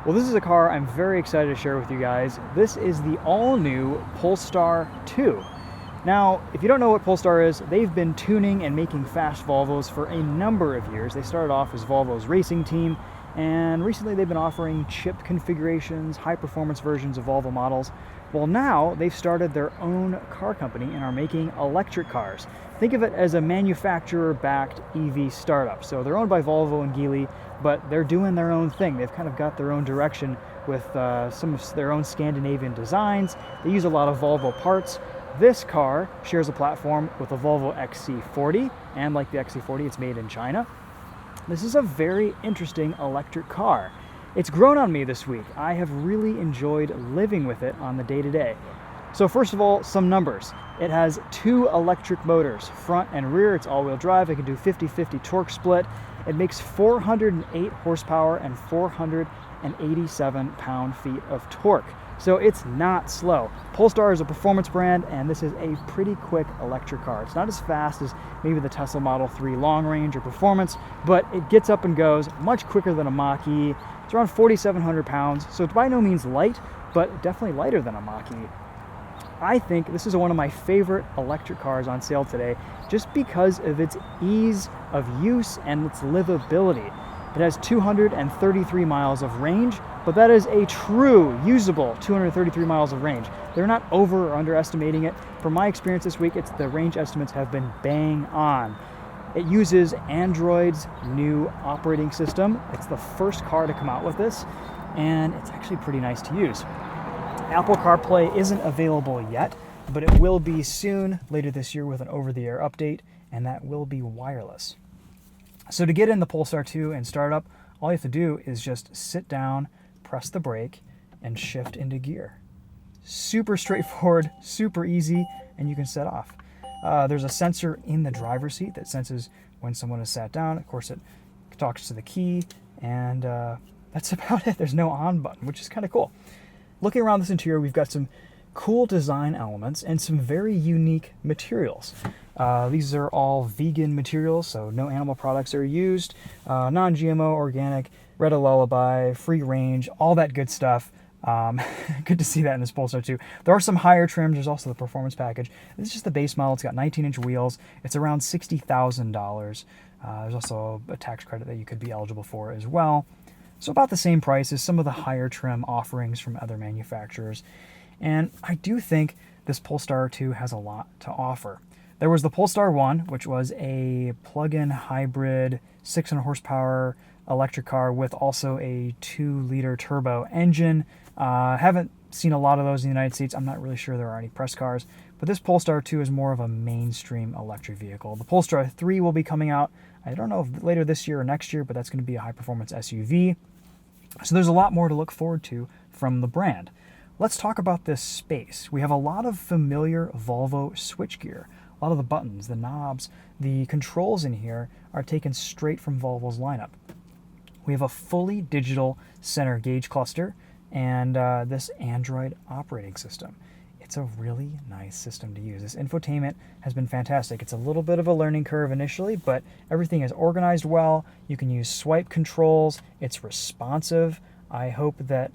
Well, this is a car I'm very excited to share with you guys. This is the all-new Polestar 2. Now, if you don't know what Polestar is, they've been tuning and making fast Volvos for a number of years. They started off as Volvo's racing team, and recently they've been offering chip configurations, high-performance versions of Volvo models. Well, now they've started their own car company and are making electric cars. Think of it as a manufacturer-backed EV startup. So they're owned by Volvo and Geely, but they're doing their own thing. They've kind of got their own direction with some of their own Scandinavian designs. They use a lot of Volvo parts. This car shares a platform with the Volvo XC40, and like the XC40, it's made in China. This is a very interesting electric car. It's grown on me this week. I have really enjoyed living with it on the day-to-day. So first of all, some numbers. It has 2 electric motors, front and rear. It's all-wheel drive. It can do 50-50 torque split. It makes 408 horsepower and 487 pound-feet of torque. So it's not slow. Polestar is a performance brand, and this is a pretty quick electric car. It's not as fast as maybe the Tesla Model 3 long range or performance, but it gets up and goes much quicker than a Mach-E. It's around 4,700 pounds, so it's by no means light, but definitely lighter than a Mach-E. I think this is one of my favorite electric cars on sale today just because of its ease of use and its livability. It has 233 miles of range, but that is a true usable 233 miles of range. They're not over or underestimating it. From my experience this week, the range estimates have been bang on. It uses Android's new operating system. It's the first car to come out with this, and it's actually pretty nice to use. Apple CarPlay isn't available yet, but it will be soon, later this year, with an over-the-air update, and that will be wireless. So to get in the Polestar 2 and start up, all you have to do is just sit down, press the brake, and shift into gear. Super straightforward, super easy, and you can set off. There's a sensor in the driver's seat that senses when someone has sat down. Of course, it talks to the key, and that's about it. There's no on button, which is kind of cool. Looking around this interior, we've got some cool design elements and some very unique materials. These are all vegan materials, so no animal products are used, non-GMO, organic, red a lullaby, free range, all that good stuff. Good to see that in this Polestar 2. There are some higher trims. There's also the performance package. This is just the base model. It's got 19-inch wheels. It's around $60,000. There's also a tax credit that you could be eligible for as well. So about the same price as some of the higher trim offerings from other manufacturers. And I do think this Polestar 2 has a lot to offer. There was the Polestar 1, which was a plug-in hybrid 600 horsepower electric car with also a 2-liter turbo engine. Haven't seen a lot of those in the United States. I'm not really sure there are any press cars, but this Polestar 2 is more of a mainstream electric vehicle. The Polestar 3 will be coming out, I don't know if later this year or next year, but that's going to be a high-performance SUV. So there's a lot more to look forward to from the brand. Let's talk about this space. We have a lot of familiar Volvo switchgear. A lot of the buttons, the knobs, the controls in here are taken straight from Volvo's lineup. We have a fully digital center gauge cluster and this Android operating system. It's a really nice system to use. This infotainment has been fantastic. It's a little bit of a learning curve initially, but everything is organized well. You can use swipe controls. It's responsive. I hope that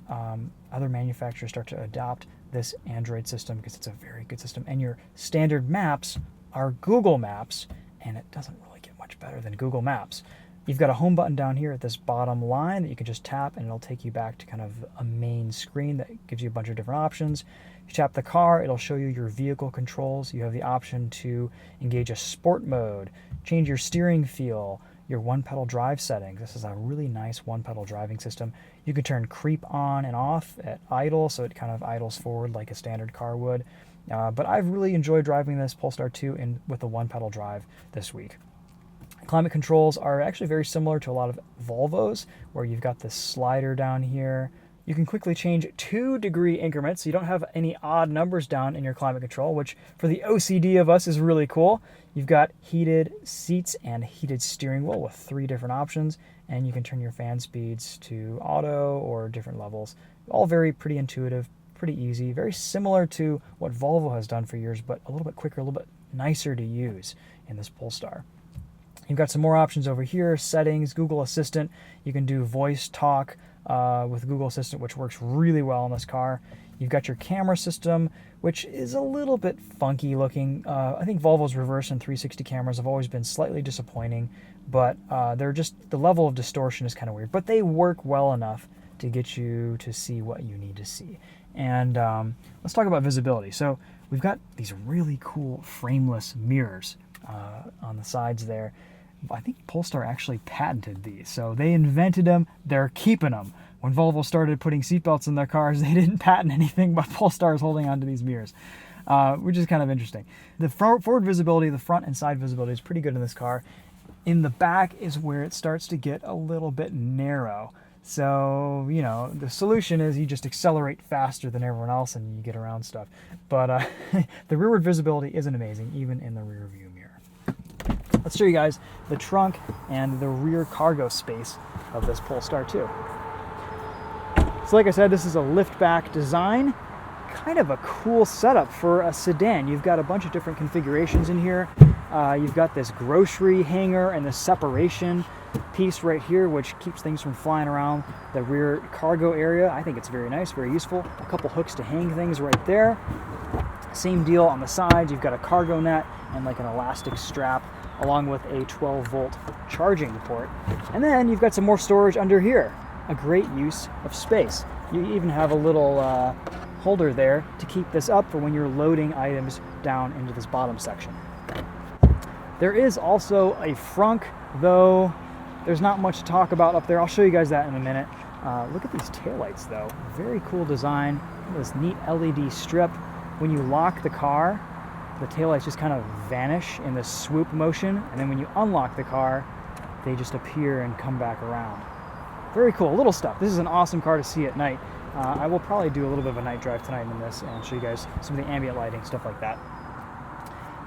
other manufacturers start to adopt this Android system because it's a very good system. And your standard maps are Google Maps, and it doesn't really get much better than Google Maps. You've got a home button down here at this bottom line that you can just tap, and it'll take you back to kind of a main screen that gives you a bunch of different options. You tap the car, it'll show you your vehicle controls. You have the option to engage a sport mode, change your steering feel, your one-pedal drive settings. This is a really nice one-pedal driving system. You can turn creep on and off at idle, so it kind of idles forward like a standard car would. But I've really enjoyed driving this Polestar 2 with the one-pedal drive this week. Climate controls are actually very similar to a lot of Volvos, where you've got this slider down here. You can quickly change 2-degree increments, so you don't have any odd numbers down in your climate control, which for the OCD of us is really cool. You've got heated seats and heated steering wheel with 3 different options, and you can turn your fan speeds to auto or different levels. All very pretty intuitive, pretty easy, very similar to what Volvo has done for years, but a little bit quicker, a little bit nicer to use in this Polestar. You've got some more options over here, settings, Google Assistant. You can do voice talk, with Google Assistant, which works really well in this car. You've got your camera system, which is a little bit funky looking. I think Volvo's reverse and 360 cameras have always been slightly disappointing, but they're just, the level of distortion is kind of weird, but they work well enough to get you to see what you need to see. And let's talk about visibility. So we've got these really cool frameless mirrors on the sides there. I think Polestar actually patented these. So they invented them, they're keeping them. When Volvo started putting seatbelts in their cars, they didn't patent anything, but Polestar is holding on to these mirrors, which is kind of interesting. The forward visibility, the front and side visibility is pretty good in this car. In the back is where it starts to get a little bit narrow. So, you know, the solution is you just accelerate faster than everyone else and you get around stuff. But the rearward visibility isn't amazing, even in the rear view mirror. Let's show you guys the trunk and the rear cargo space of this Polestar 2. So like I said, this is a lift-back design. Kind of a cool setup for a sedan. You've got a bunch of different configurations in here. You've got this grocery hanger and the separation piece right here, which keeps things from flying around the rear cargo area. I think it's very nice, very useful. A couple hooks to hang things right there. Same deal on the sides. You've got a cargo net and like an elastic strap, along with a 12-volt charging port. And then you've got some more storage under here. A great use of space. You even have a little holder there to keep this up for when you're loading items down into this bottom section. There is also a frunk, though there's not much to talk about up there. I'll show you guys that in a minute. Look at these taillights, though. Very cool design. This neat LED strip. When you lock the car, the taillights just kind of vanish in this swoop motion, and then when you unlock the car, they just appear and come back around. Very cool, little stuff. This is an awesome car to see at night. I will probably do a little bit of a night drive tonight in this and show you guys some of the ambient lighting, stuff like that.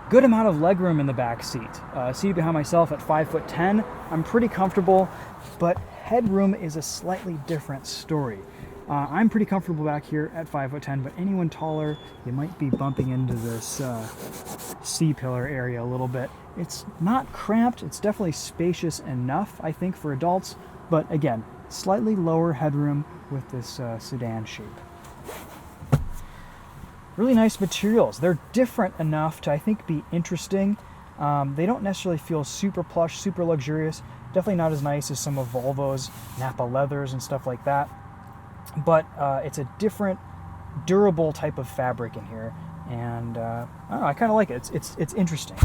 Good amount of legroom in the back seat. Seated behind myself at 5'10", I'm pretty comfortable, but headroom is a slightly different story. I'm pretty comfortable back here at 5'10", but anyone taller, you might be bumping into this C-pillar area a little bit. It's not cramped, it's definitely spacious enough, I think, for adults, but again, slightly lower headroom with this sedan shape. Really nice materials. They're different enough to, I think, be interesting. They don't necessarily feel super plush, super luxurious. Definitely not as nice as some of Volvo's Napa leathers and stuff like that. But it's a different, durable type of fabric in here, and I don't know, I kind of like it. It's interesting.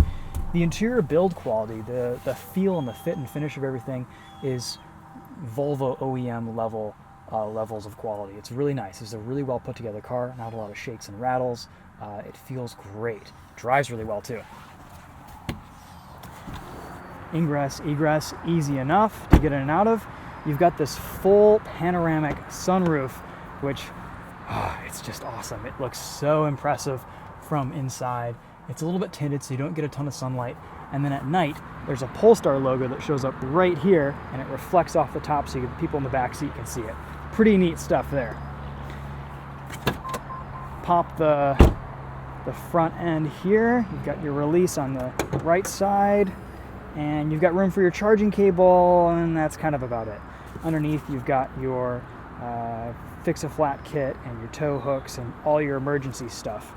The interior build quality, the feel and the fit and finish of everything is Volvo OEM level levels of quality. It's really nice. It's a really well put together car. Not a lot of shakes and rattles. It feels great. Drives really well too. Ingress, egress, easy enough to get in and out of. You've got this full panoramic sunroof, which it's just awesome. It looks so impressive from inside. It's a little bit tinted, so you don't get a ton of sunlight. And then at night, there's a Polestar logo that shows up right here, and it reflects off the top so the people in the back seat can see it. Pretty neat stuff there. Pop the front end here. You've got your release on the right side, and you've got room for your charging cable, and that's kind of about it. Underneath, you've got your fix-a-flat kit and your tow hooks and all your emergency stuff.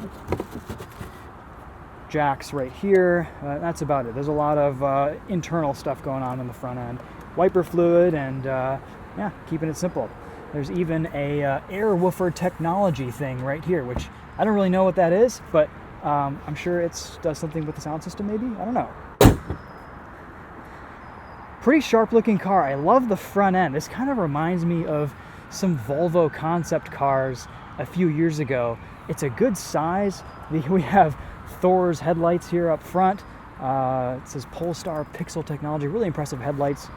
Jacks right here. That's about it. There's a lot of internal stuff going on in the front end. Wiper fluid and yeah, keeping it simple. There's even a air woofer technology thing right here, which I don't really know what that is, but I'm sure it does something with the sound system maybe. I don't know. Pretty sharp looking car. I love the front end. This kind of reminds me of some Volvo concept cars a few years ago. It's a good size. We have Thor's headlights here up front. It says Polestar Pixel Technology. Really impressive headlights.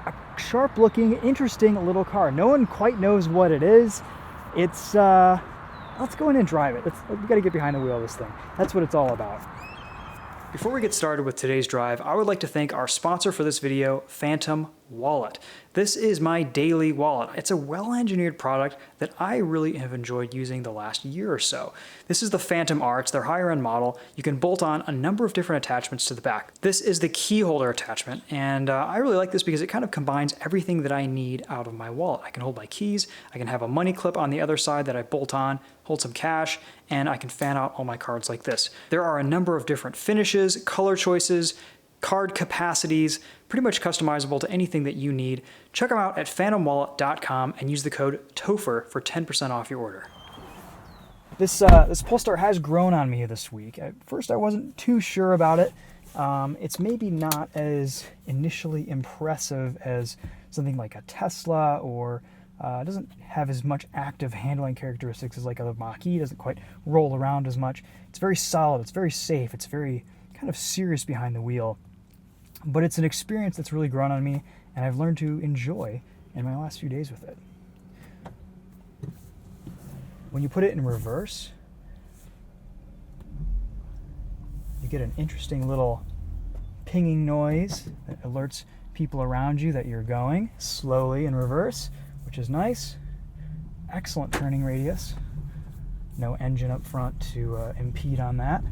A sharp looking, interesting little car. No one quite knows what it is. It's, let's go in and drive it. We gotta get behind the wheel of this thing. That's what it's all about. Before we get started with today's drive, I would like to thank our sponsor for this video, Fantom wallet. This is my daily wallet. It's a well-engineered product that I really have enjoyed using the last year or so. This is the Fantom R. It's their higher-end model. You can bolt on a number of different attachments to the back. This is the key holder attachment, and I really like this because it kind of combines everything that I need out of my wallet. I can hold my keys, I can have a money clip on the other side that I bolt on, hold some cash, and I can fan out all my cards like this. There are a number of different finishes, color choices, card capacities, pretty much customizable to anything that you need. Check them out at fantomwallet.com and use the code TOPHER for 10% off your order. This Polestar has grown on me this week. At first I wasn't too sure about it. It's maybe not as initially impressive as something like a Tesla, or it doesn't have as much active handling characteristics as like a Mach-E. It doesn't quite roll around as much. It's very solid, it's very safe, it's very kind of serious behind the wheel. But it's an experience that's really grown on me, and I've learned to enjoy in my last few days with it. When you put it in reverse, you get an interesting little pinging noise that alerts people around you that you're going slowly in reverse, which is nice. Excellent turning radius. No engine up front to impede on that.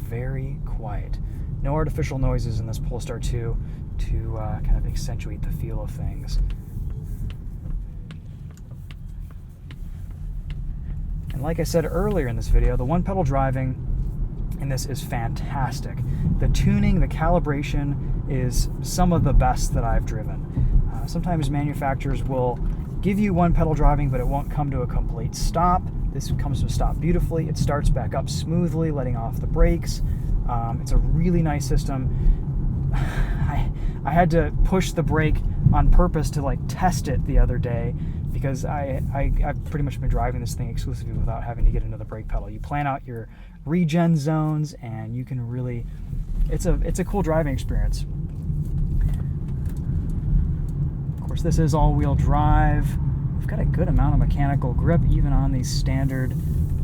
Very quiet. No artificial noises in this Polestar 2 to kind of accentuate the feel of things. And like I said earlier in this video, the one pedal driving in this is fantastic. The tuning, the calibration is some of the best that I've driven. Sometimes manufacturers will give you one pedal driving, but it won't come to a complete stop. This comes to a stop beautifully. It starts back up smoothly, letting off the brakes. It's a really nice system. I had to push the brake on purpose to like test it the other day, because I've pretty much been driving this thing exclusively without having to get into the brake pedal. You plan out your regen zones, and you can really, it's a cool driving experience. Of course, this is all-wheel drive. We've got a good amount of mechanical grip, even on these standard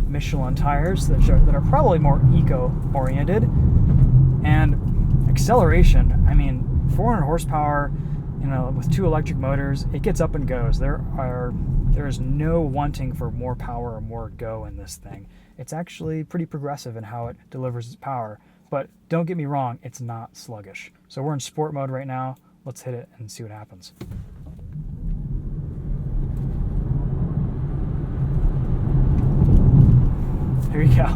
Michelin tires that are probably more eco-oriented. And acceleration, I mean, 400 horsepower, with 2 electric motors, it gets up and goes. There is no wanting for more power or more go in this thing. It's actually pretty progressive in how it delivers its power. But don't get me wrong, it's not sluggish. So we're in sport mode right now. Let's hit it and see what happens. Here you go.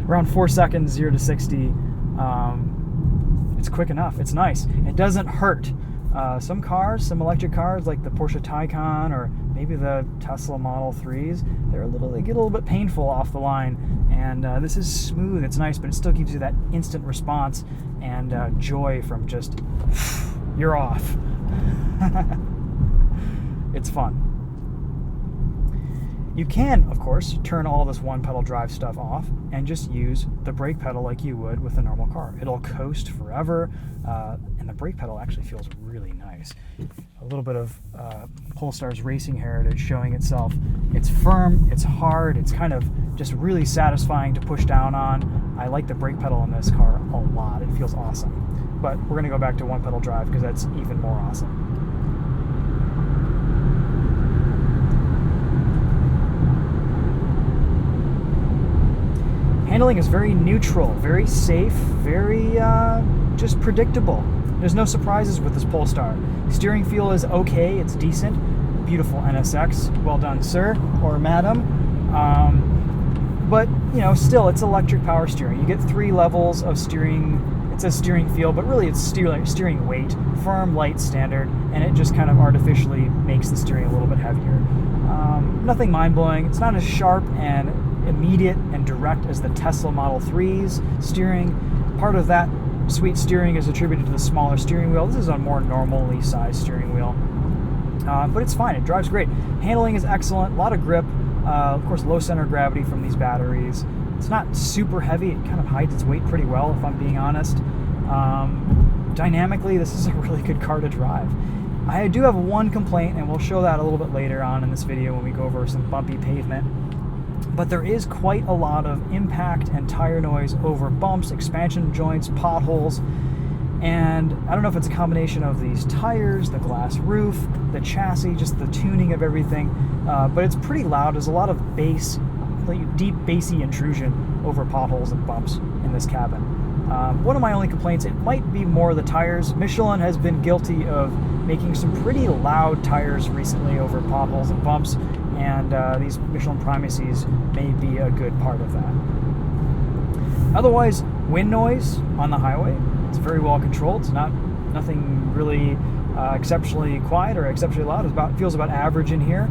Around 4 seconds, 0 to 60. It's quick enough. It's nice. It doesn't hurt. Some electric cars like the Porsche Taycan or maybe the Tesla Model 3s, they get a little bit painful off the line. And this is smooth. It's nice, but it still gives you that instant response and joy from just, you're off. It's fun. You can, of course, turn all this one pedal drive stuff off and just use the brake pedal like you would with a normal car. It'll coast forever, and the brake pedal actually feels really nice. A little bit of Polestar's racing heritage showing itself. It's firm, it's hard, it's kind of just really satisfying to push down on. I like the brake pedal in this car a lot. It feels awesome. But we're going to go back to one pedal drive because that's even more awesome. Handling is very neutral, very safe, very just predictable. There's no surprises with this Polestar. Steering feel is okay, it's decent. Beautiful NSX, well done, sir or madam. But still, it's electric power steering. You get 3 levels of steering. It says steering feel, but really it's steering weight, firm, light, standard, and it just kind of artificially makes the steering a little bit heavier. Nothing mind-blowing. It's not as sharp and immediate and direct as the Tesla Model 3's steering. Part of that sweet steering is attributed to the smaller steering wheel. This is a more normally sized steering wheel, but it's fine. It drives great. Handling is excellent. A lot of grip. Of course, low center of gravity from these batteries. It's not super heavy. It kind of hides its weight pretty well, if I'm being honest. Dynamically, this is a really good car to drive. I do have one complaint, and we'll show that a little bit later on in this video when we go over some bumpy pavement. but there is quite a lot of impact and tire noise over bumps, expansion joints, potholes, and I don't know if it's a combination of these tires, the glass roof, the chassis, just the tuning of everything, but it's pretty loud. There's a lot of bass, like deep bassy intrusion over potholes and bumps in this cabin. One of my only complaints, it might be more the tires. Michelin has been guilty of making some pretty loud tires recently over potholes and bumps, and these Michelin Primacies may be a good part of that. Otherwise, wind noise on the highway, it's very well controlled. It's nothing really exceptionally quiet or exceptionally loud. It feels about average in here.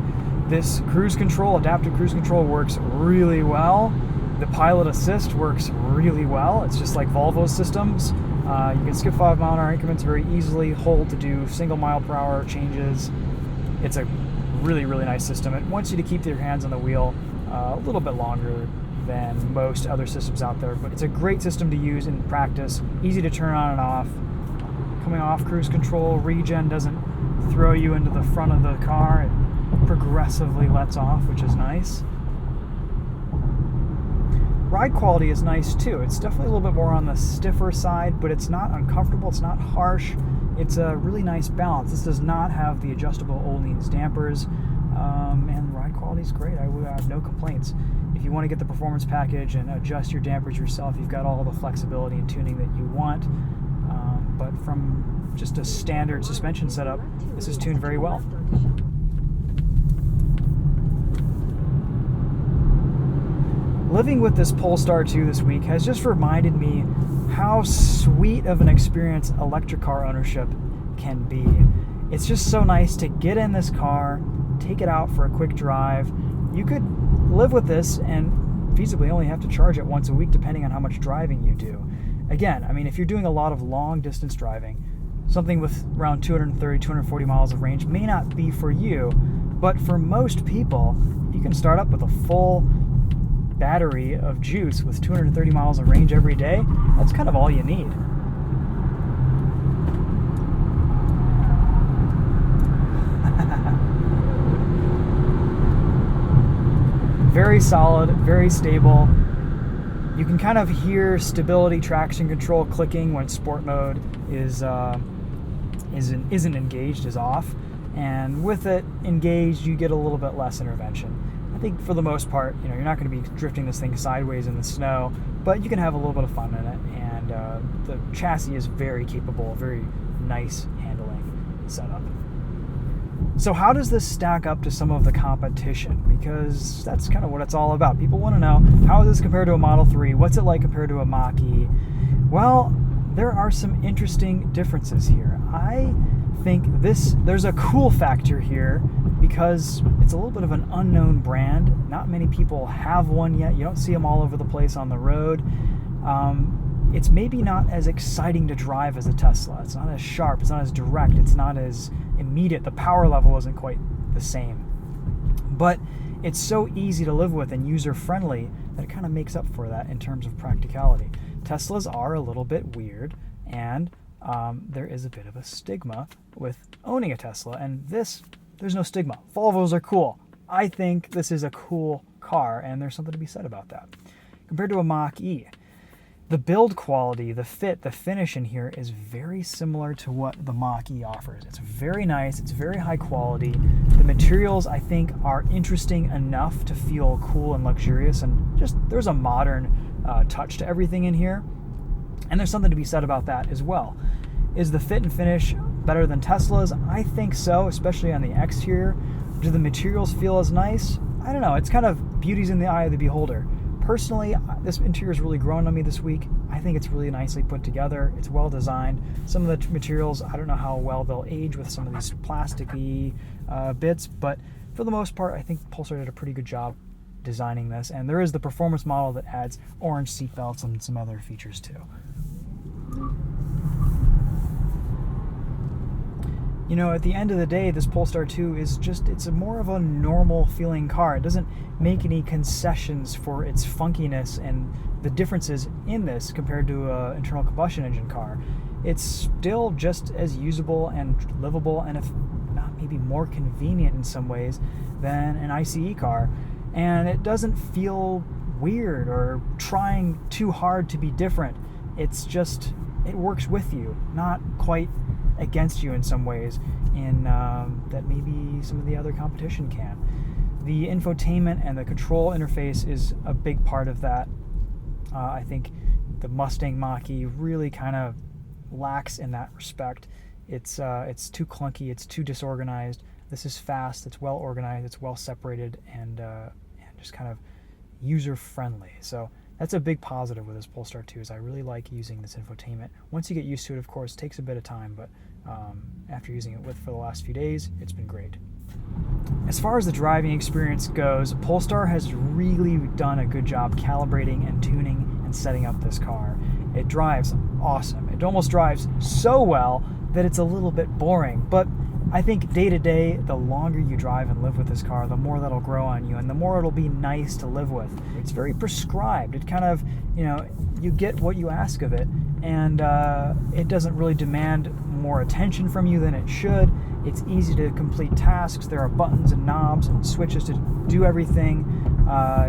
This cruise control, adaptive cruise control, works really well. The pilot assist works really well. It's just like Volvo's systems. You can skip 5 mile an hour increments very easily, hold to do single mile per hour changes. It's a really, really nice system. It wants you to keep your hands on the wheel a little bit longer than most other systems out there, but it's a great system to use in practice, easy to turn on and off. Coming off cruise control, regen doesn't throw you into the front of the car. It progressively lets off, which is nice. Ride quality is nice too. It's definitely a little bit more on the stiffer side, but it's not uncomfortable, it's not harsh. It's a really nice balance. This does not have the adjustable Öhlins dampers, and the ride quality is great. I would have no complaints. If you want to get the performance package and adjust your dampers yourself, you've got all the flexibility and tuning that you want. But from just a standard suspension setup, this is tuned very well. Living with this Polestar 2 this week has just reminded me how sweet of an experience electric car ownership can be. It's just so nice to get in this car, take it out for a quick drive. You could live with this and feasibly only have to charge it once a week depending on how much driving you do. Again, I mean, if you're doing a lot of long distance driving, something with around 230, 240 miles of range may not be for you, but for most people, you can start up with a full battery of juice with 230 miles of range every day. That's kind of all you need. Very solid, very stable. You can kind of hear stability, traction control clicking when sport mode isn't engaged, is off. And with it engaged, you get a little bit less intervention. I think for the most part, you're not going to be drifting this thing sideways in the snow, but you can have a little bit of fun in it. And the chassis is very capable, very nice handling setup. So how does this stack up to some of the competition? Because that's kind of what it's all about. People want to know, how is this compared to a Model 3? What's it like compared to a Mach-E? Well, there are some interesting differences here. I think there's a cool factor here because it's a little bit of an unknown brand. Not many people have one yet. You don't see them all over the place on the road. It's maybe not as exciting to drive as a Tesla. It's not as sharp, it's not as direct, it's not as immediate. The power level isn't quite the same. But it's so easy to live with and user-friendly that it kind of makes up for that in terms of practicality. Teslas are a little bit weird, and there is a bit of a stigma with owning a Tesla, and there's no stigma. Volvos are cool. I think this is a cool car, and there's something to be said about that. Compared to a Mach-E, the build quality, the fit, the finish in here is very similar to what the Mach-E offers. It's very nice, it's very high quality. The materials, I think, are interesting enough to feel cool and luxurious, and just there's a modern touch to everything in here. And there's something to be said about that as well. Is the fit and finish better than Tesla's? I think so, especially on the exterior. Do the materials feel as nice? I don't know, it's kind of beauty's in the eye of the beholder. Personally, this interior has really grown on me this week. I think it's really nicely put together. It's well designed. Some of the materials, I don't know how well they'll age with some of these plasticky bits, but for the most part, I think Polestar did a pretty good job designing this. And there is the performance model that adds orange seatbelts and some other features too. At the end of the day, this Polestar 2 is it's a more of a normal feeling car. It doesn't make any concessions for its funkiness and the differences in this compared to an internal combustion engine car. It's still just as usable and livable, and if not maybe more convenient in some ways than an ICE car. and it doesn't feel weird or trying too hard to be different. It's just, it works with you, not quite against you in some ways, in that maybe some of the other competition can. The infotainment and the control interface is a big part of that. I think the Mustang Mach-E really kind of lacks in that respect. It's too clunky, it's too disorganized. This is fast, it's well organized, it's well separated, and just kind of user friendly. So that's a big positive with this Polestar 2, is I really like using this infotainment. Once you get used to it, of course, it takes a bit of time, but after using it for the last few days, it's been great. As far as the driving experience goes, Polestar has really done a good job calibrating and tuning and setting up this car. It drives awesome. It almost drives so well that it's a little bit boring, but I think day to day, the longer you drive and live with this car, the more that'll grow on you and the more it'll be nice to live with. It's very prescribed. It kind of, you get what you ask of it, and it doesn't really demand more attention from you than it should. It's easy to complete tasks. There are buttons and knobs and switches to do everything.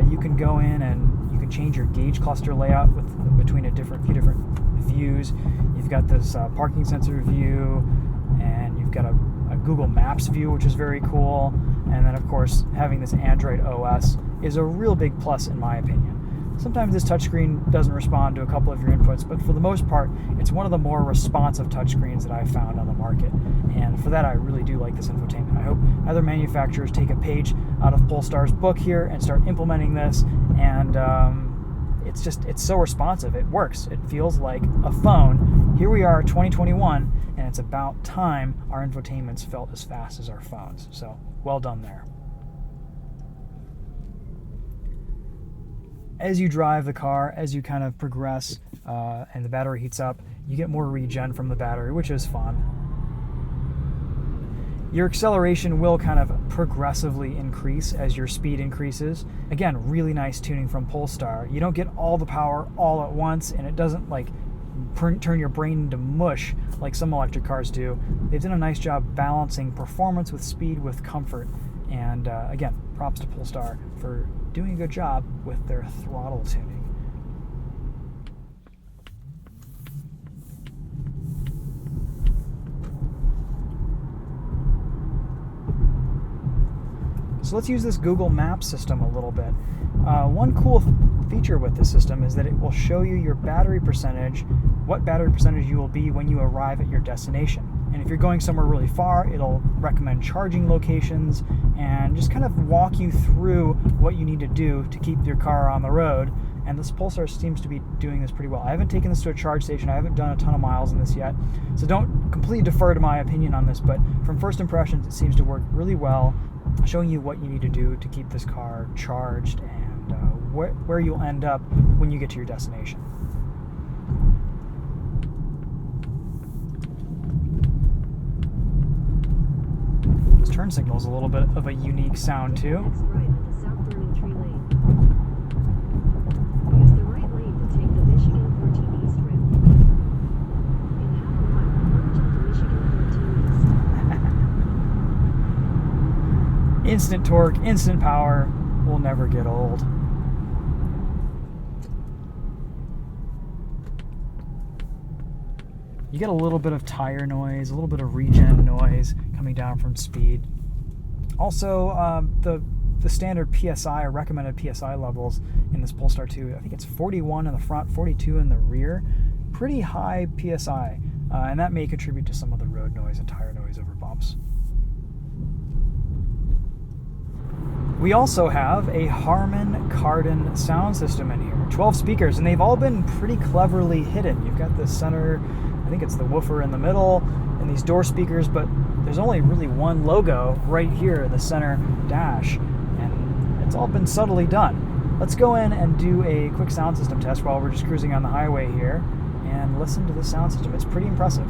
You can go in and you can change your gauge cluster layout between few different views. You've got this parking sensor view, and you've got a Google Maps view, which is very cool. And then, of course, having this Android OS is a real big plus in my opinion. Sometimes this touchscreen doesn't respond to a couple of your inputs, but for the most part, it's one of the more responsive touchscreens that I've found on the market. And for that, I really do like this infotainment. I hope other manufacturers take a page out of Polestar's book here and start implementing this. And it's so responsive. It works. It feels like a phone. Here we are, 2021, and it's about time our infotainments felt as fast as our phones. So well done there. As you drive the car, as you kind of progress and the battery heats up, you get more regen from the battery, which is fun. Your acceleration will kind of progressively increase as your speed increases. Again, really nice tuning from Polestar. You don't get all the power all at once, and it doesn't turn your brain into mush like some electric cars do. They've done a nice job balancing performance with speed with comfort. And again, props to Polestar for doing a good job with their throttle tuning. So let's use this Google Maps system a little bit. One cool feature with this system is that it will show you your battery percentage, what battery percentage you will be when you arrive at your destination. And if you're going somewhere really far, it'll recommend charging locations and just kind of walk you through what you need to do to keep your car on the road. And this Polestar seems to be doing this pretty well. I haven't taken this to a charge station. I haven't done a ton of miles in this yet. So don't completely defer to my opinion on this, but from first impressions, it seems to work really well, showing you what you need to do to keep this car charged and where you'll end up when you get to your destination. This turn signal is a little bit of a unique sound too. Next right at the south turning tree lane. Use the right lane to take the Michigan 14 East route. In half a mile, merge into Michigan 14 East. Instant torque, instant power, will never get old. You get a little bit of tire noise, a little bit of regen noise coming down from speed. Also, the standard PSI or recommended PSI levels in this Polestar 2, I think it's 41 in the front, 42 in the rear. Pretty high PSI, and that may contribute to some of the road noise and tire noise over bumps. We also have a Harman Kardon sound system in here. 12 speakers, and they've all been pretty cleverly hidden. You've got the center, I think it's the woofer in the middle, and these door speakers, but there's only really one logo right here in the center dash, and it's all been subtly done. Let's go in and do a quick sound system test while we're just cruising on the highway here, and listen to the sound system. It's pretty impressive.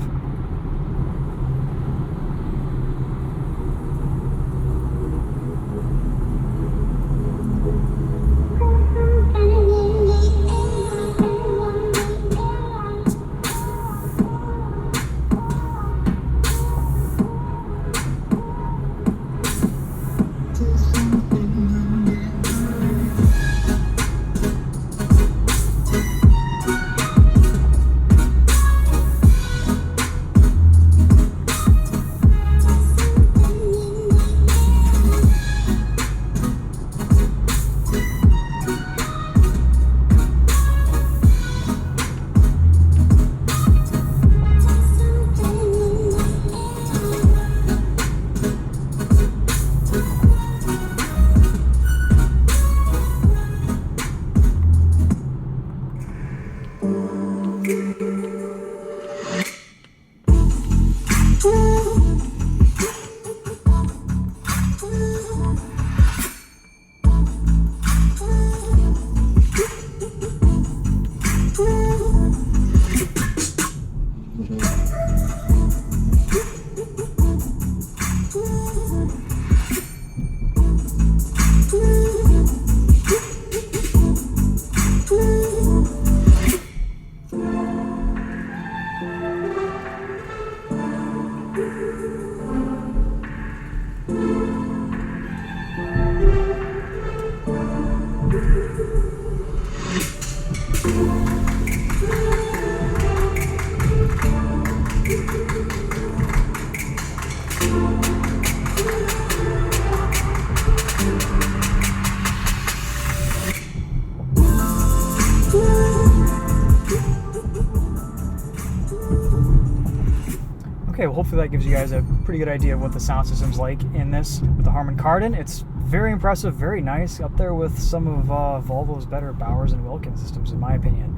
Okay, well hopefully that gives you guys a pretty good idea of what the sound system's like in this with the Harman Kardon. It's very impressive, very nice, up there with some of Volvo's better Bowers and Wilkins systems in my opinion.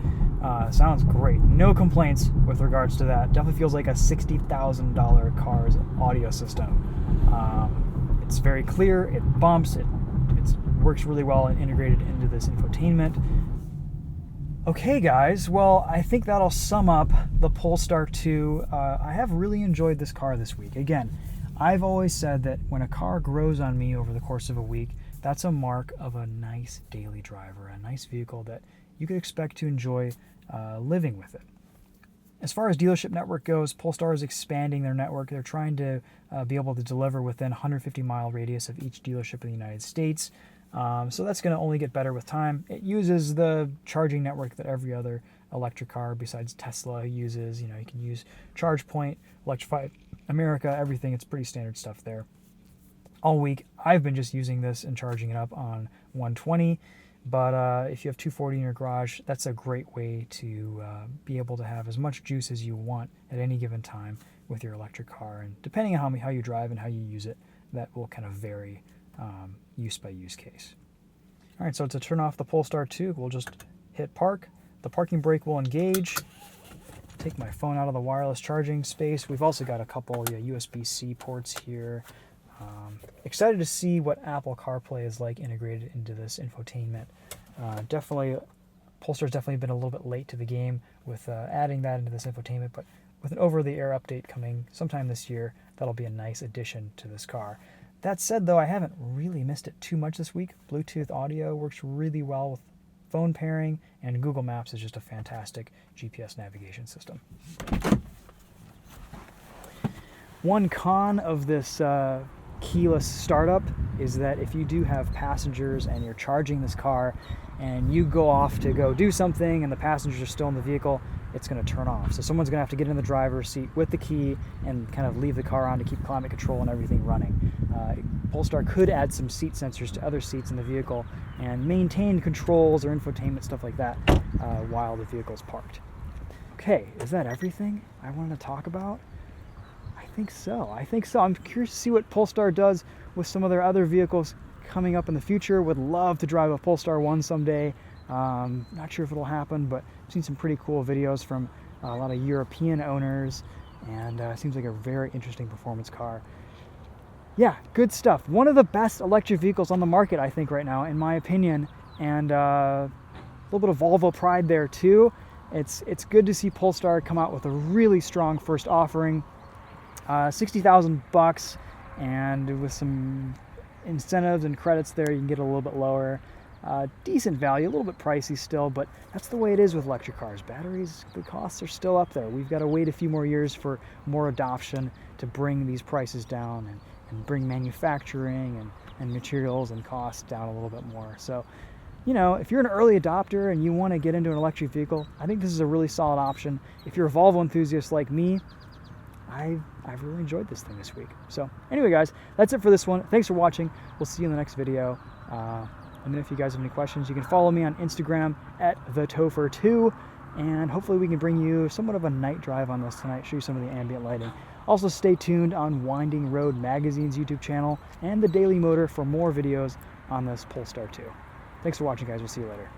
Sounds great. No complaints with regards to that. Definitely feels like a $60,000 car's audio system. It's very clear, it bumps, it works really well and integrated into this infotainment. Okay guys, well I think that'll sum up the Polestar 2. I have really enjoyed this car this week. Again, I've always said that when a car grows on me over the course of a week, that's a mark of a nice daily driver, a nice vehicle that you could expect to enjoy living with it. As far as dealership network goes, Polestar is expanding their network. They're trying to be able to deliver within 150-mile radius of each dealership in the United States. So that's going to only get better with time. It uses the charging network that every other electric car besides Tesla uses. You know, you can use ChargePoint, Electrify America, everything. It's pretty standard stuff there. All week, I've been just using this and charging it up on 120. But if you have 240 in your garage, that's a great way to be able to have as much juice as you want at any given time with your electric car. And depending on how you drive and how you use it, that will kind of vary use by use case. All right, so to turn off the Polestar 2, we'll just hit park. The parking brake will engage. Take my phone out of the wireless charging space. We've also got a couple USB-C ports here. Excited to see what Apple CarPlay is like integrated into this infotainment. Polestar's definitely been a little bit late to the game with adding that into this infotainment, but with an over-the-air update coming sometime this year, that'll be a nice addition to this car. That said, though, I haven't really missed it too much this week. Bluetooth audio works really well with phone pairing, and Google Maps is just a fantastic GPS navigation system. One con of this keyless startup is that if you do have passengers and you're charging this car and you go off to go do something and the passengers are still in the vehicle, it's going to turn off. So someone's going to have to get in the driver's seat with the key and kind of leave the car on to keep climate control and everything running. Polestar could add some seat sensors to other seats in the vehicle and maintain controls or infotainment, stuff like that, while the vehicle's parked. Okay, is that everything I wanted to talk about? I think so. I'm curious to see what Polestar does with some of their other vehicles coming up in the future. Would love to drive a Polestar 1 someday. Not sure if it'll happen, but I've seen some pretty cool videos from a lot of European owners, and seems like a very interesting performance car. Yeah, good stuff. One of the best electric vehicles on the market, I think, right now, in my opinion, and a little bit of Volvo pride there too. It's good to see Polestar come out with a really strong first offering. $60,000, and with some incentives and credits there, you can get a little bit lower. Decent value, a little bit pricey still, but that's the way it is with electric cars. Batteries, the costs are still up there. We've got to wait a few more years for more adoption to bring these prices down and bring manufacturing and materials and costs down a little bit more. So, you know, if you're an early adopter and you want to get into an electric vehicle, I think this is a really solid option. If you're a Volvo enthusiast like me, I've really enjoyed this thing this week. So anyway, guys, that's it for this one. Thanks for watching. We'll see you in the next video. And then if you guys have any questions, you can follow me on Instagram at TheTopher2. And hopefully we can bring you somewhat of a night drive on this tonight, show you some of the ambient lighting. Also stay tuned on Winding Road Magazine's YouTube channel and The Daily Motor for more videos on this Polestar 2. Thanks for watching, guys. We'll see you later.